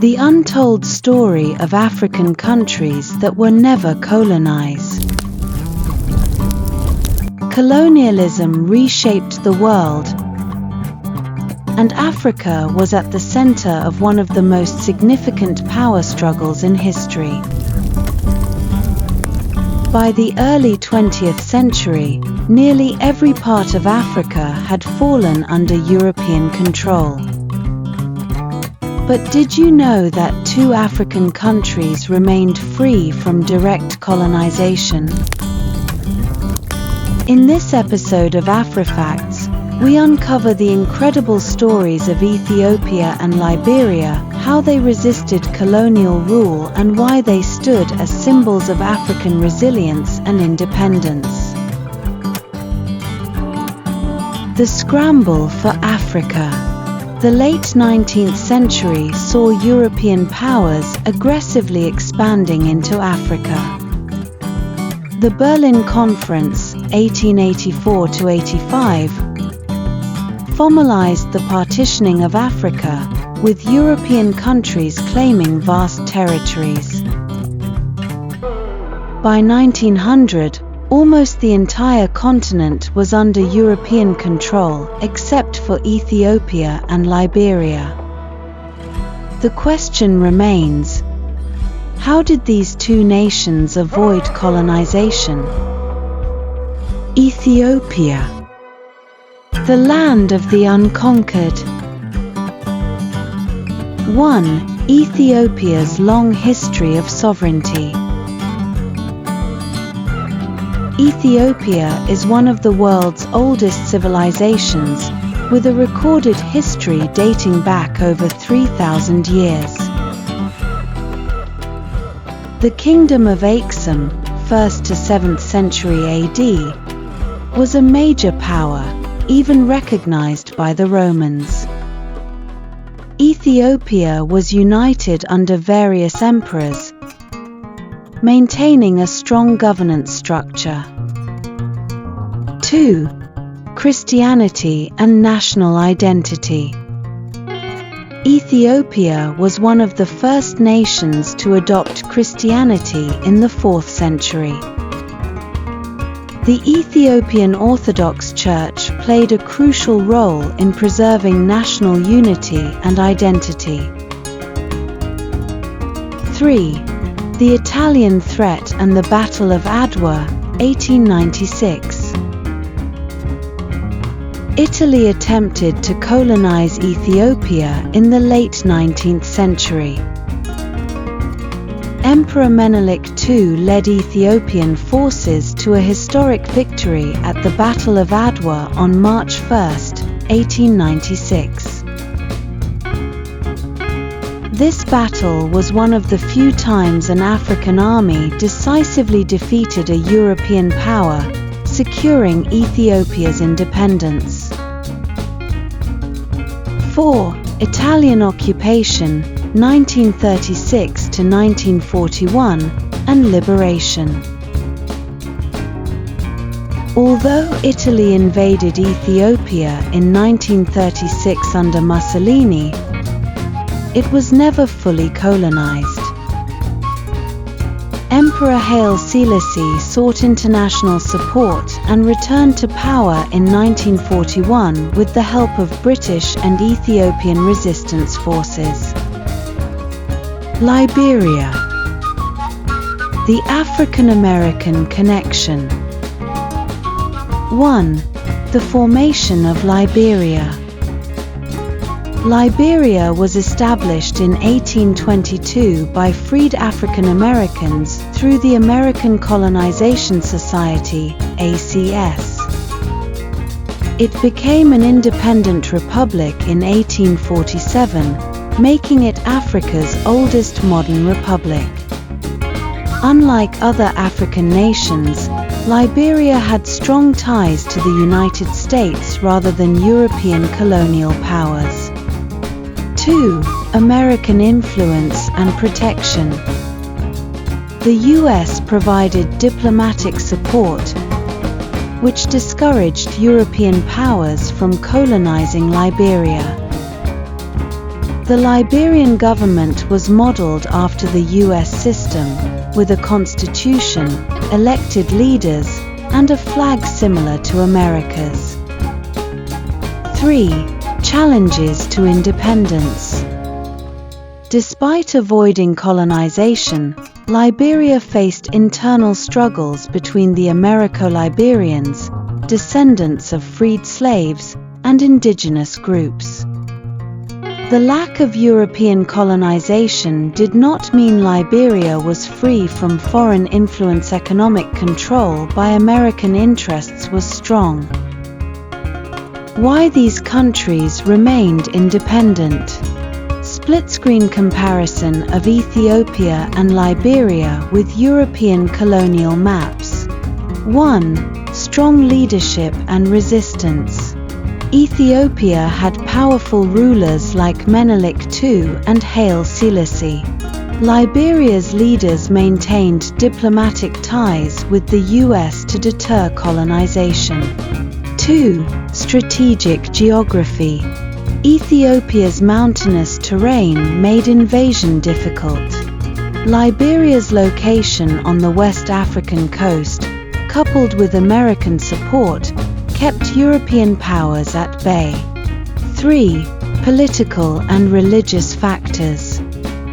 The untold story of African countries that were never colonized. Colonialism reshaped the world, and Africa was at the center of one of the most significant power struggles in history. By the early 20th century, nearly every part of Africa had fallen under European control. But did you know that 2 African countries remained free from direct colonization? In this episode of AfriFacts, we uncover the incredible stories of Ethiopia and Liberia, how they resisted colonial rule and why they stood as symbols of African resilience and independence. The scramble for Africa. The late 19th century saw European powers aggressively expanding into Africa. The Berlin Conference, 1884–85, formalized the partitioning of Africa, with European countries claiming vast territories. By 1900, almost the entire continent was under European control, except for Ethiopia and Liberia. The question remains, how did these 2 nations avoid colonization? Ethiopia, the land of the unconquered. 1. Ethiopia's long history of sovereignty. Ethiopia is one of the world's oldest civilizations, with a recorded history dating back over 3,000 years. The Kingdom of Aksum, 1st to 7th century AD, was a major power, even recognized by the Romans. Ethiopia was united under various emperors, maintaining a strong governance structure. 2. Christianity and national identity. Ethiopia was one of the first nations to adopt Christianity in the 4th century. The Ethiopian Orthodox Church played a crucial role in preserving national unity and identity. 3. The Italian threat and the Battle of Adwa, 1896. Italy attempted to colonize Ethiopia in the late 19th century. Emperor Menelik II led Ethiopian forces to a historic victory at the Battle of Adwa on March 1, 1896. This battle was one of the few times an African army decisively defeated a European power, securing Ethiopia's independence. 4. Italian occupation, 1936 to 1941, and liberation. Although Italy invaded Ethiopia in 1936 under Mussolini, it was never fully colonized. Emperor Haile Selassie sought international support and returned to power in 1941 with the help of British and Ethiopian resistance forces. Liberia. The African-American connection. 1. The formation of Liberia. Liberia was established in 1822 by freed African Americans through the American Colonization Society, ACS. It became an independent republic in 1847, making it Africa's oldest modern republic. Unlike other African nations, Liberia had strong ties to the United States rather than European colonial powers. 2. American influence and protection. The US provided diplomatic support, which discouraged European powers from colonizing Liberia. The Liberian government was modeled after the US system, with a constitution, elected leaders, and a flag similar to America's. 3. Challenges to independence. Despite avoiding colonization, Liberia faced internal struggles between the Americo-Liberians, descendants of freed slaves, and indigenous groups. The lack of European colonization did not mean Liberia was free from foreign influence. Economic control by American interests was strong. Why these countries remained independent. Split-screen comparison of Ethiopia and Liberia with European colonial maps. 1. Strong leadership and resistance. Ethiopia had powerful rulers like Menelik II and Haile Selassie. Liberia's leaders maintained diplomatic ties with the US to deter colonization. 2. Strategic geography. Ethiopia's mountainous terrain made invasion difficult. Liberia's location on the West African coast, coupled with American support, kept European powers at bay. 3. Political and religious factors.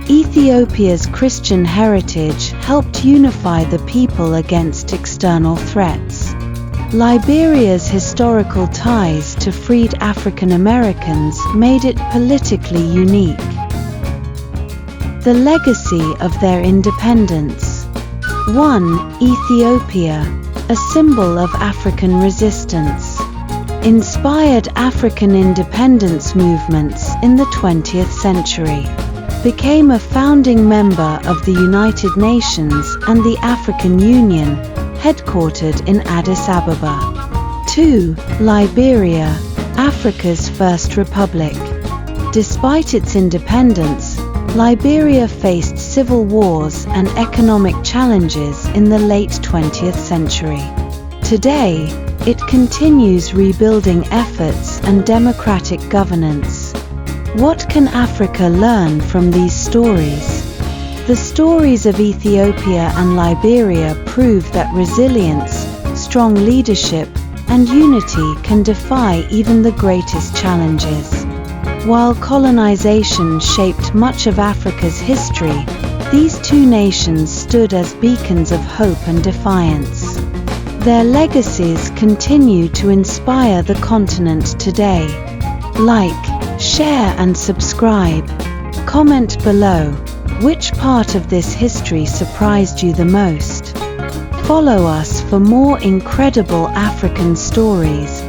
Ethiopia's Christian heritage helped unify the people against external threats. Liberia's historical ties to freed African Americans made it politically unique. The legacy of their independence. 1. Ethiopia, a symbol of African resistance. Inspired African independence movements in the 20th century. Became a founding member of the United Nations and the African Union, headquartered in Addis Ababa. 2. Liberia, Africa's first republic. Despite its independence, Liberia faced civil wars and economic challenges in the late 20th century. Today, it continues rebuilding efforts and democratic governance. What can Africa learn from these stories? The stories of Ethiopia and Liberia prove that resilience, strong leadership, and unity can defy even the greatest challenges. While colonization shaped much of Africa's history, these two nations stood as beacons of hope and defiance. Their legacies continue to inspire the continent today. Like, share and subscribe. Comment below. Which part of this history surprised you the most? Follow us for more incredible African stories.